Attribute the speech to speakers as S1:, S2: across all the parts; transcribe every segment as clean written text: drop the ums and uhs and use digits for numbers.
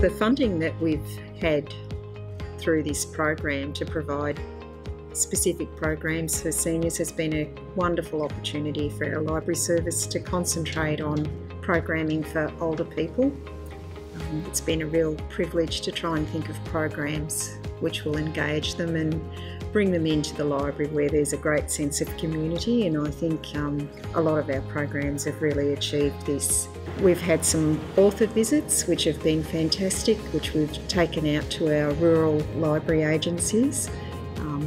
S1: The funding that we've had through this program to provide specific programs for seniors has been a wonderful opportunity for our library service to concentrate on programming for older people. It's been a real privilege to try and think of programs which will engage them and bring them into the library where there's a great sense of community, and I think a lot of our programs have really achieved this. We've had some author visits which have been fantastic, which we've taken out to our rural library agencies.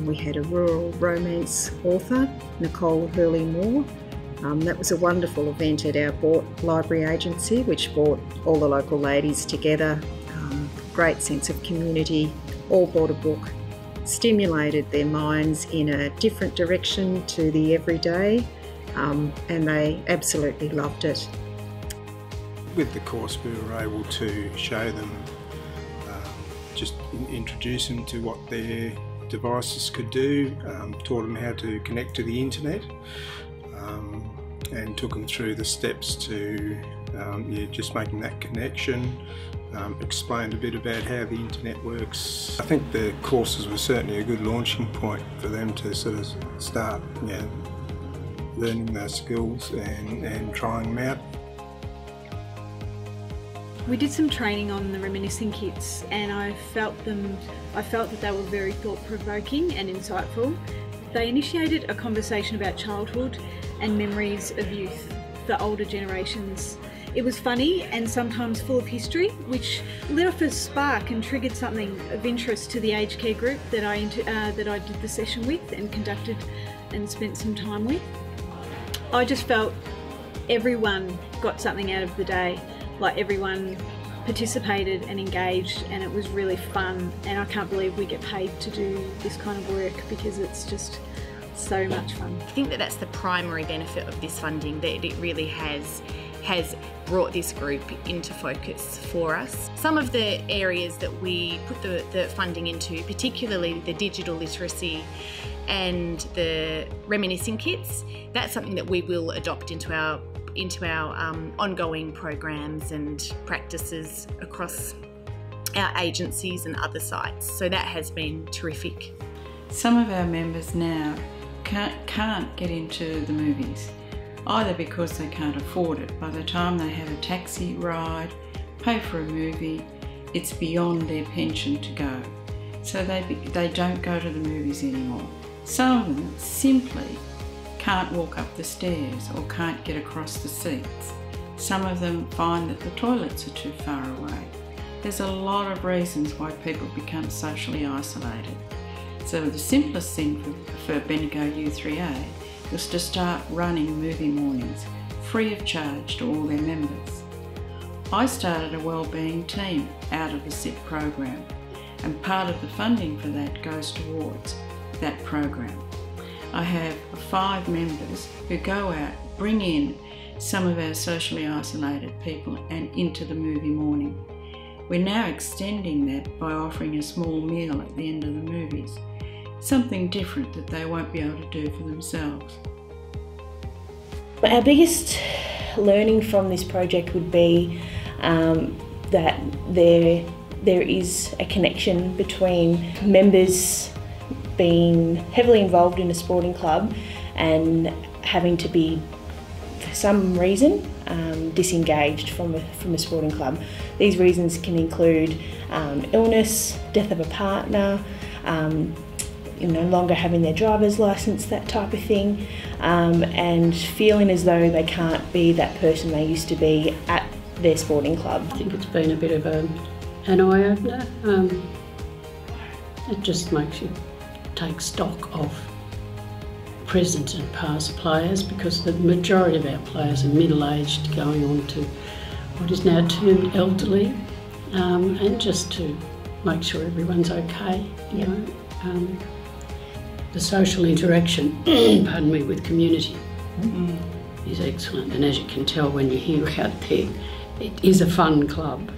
S1: We had a rural romance author, Nicole Hurley-Moore. That was a wonderful event at our Bort Library Agency, which brought all the local ladies together. Great sense of community, all bought a book, stimulated their minds in a different direction to the everyday, and they absolutely loved it.
S2: With the course we were able to show them, just introduce them to what their devices could do, taught them how to connect to the internet, and took them through the steps to just making that connection. Explained a bit about how the internet works. I think the courses were certainly a good launching point for them to sort of start learning those skills and trying them out.
S3: We did some training on the reminiscing kits, and I felt that they were very thought-provoking and insightful. They initiated a conversation about childhood and memories of youth for older generations. It was funny and sometimes full of history, which lit off a spark and triggered something of interest to the aged care group that I did the session with and conducted and spent some time with. I just felt everyone got something out of the day, like everyone participated and engaged, and it was really fun, and I can't believe we get paid to do this kind of work because it's just so much fun.
S4: I think that that's the primary benefit of this funding, that it really has brought this group into focus for us. Some of the areas that we put the funding into, particularly the digital literacy and the reminiscing kits, that's something that we will adopt into our ongoing programs and practices across our agencies and other sites. So that has been terrific.
S5: Some of our members now can't get into the movies, either because they can't afford it. By the time they have a taxi ride, pay for a movie, it's beyond their pension to go. So they don't go to the movies anymore. Some of them simply can't walk up the stairs or can't get across the seats. Some of them find that the toilets are too far away. There's a lot of reasons why people become socially isolated. So the simplest thing for Bendigo U3A was to start running movie mornings free of charge to all their members. I started a wellbeing team out of the SSIP program, and part of the funding for that goes towards that program. I have 5 members who go out, bring in some of our socially isolated people and into the movie morning. We're now extending that by offering a small meal at the end of the movies, something different that they won't be able to do for themselves.
S6: Our biggest learning from this project would be that there is a connection between members being heavily involved in a sporting club and having to be, for some reason, disengaged from a sporting club. These reasons can include illness, death of a partner, no longer having their driver's licence, that type of thing, and feeling as though they can't be that person they used to be at their sporting club.
S7: I think it's been a bit of an eye-opener. It just makes you take stock of present and past players, because the majority of our players are middle-aged going on to what is now termed elderly, and just to make sure everyone's okay, you know. The social interaction, pardon me, with community is excellent, and as you can tell when you're here out there, it is a fun club.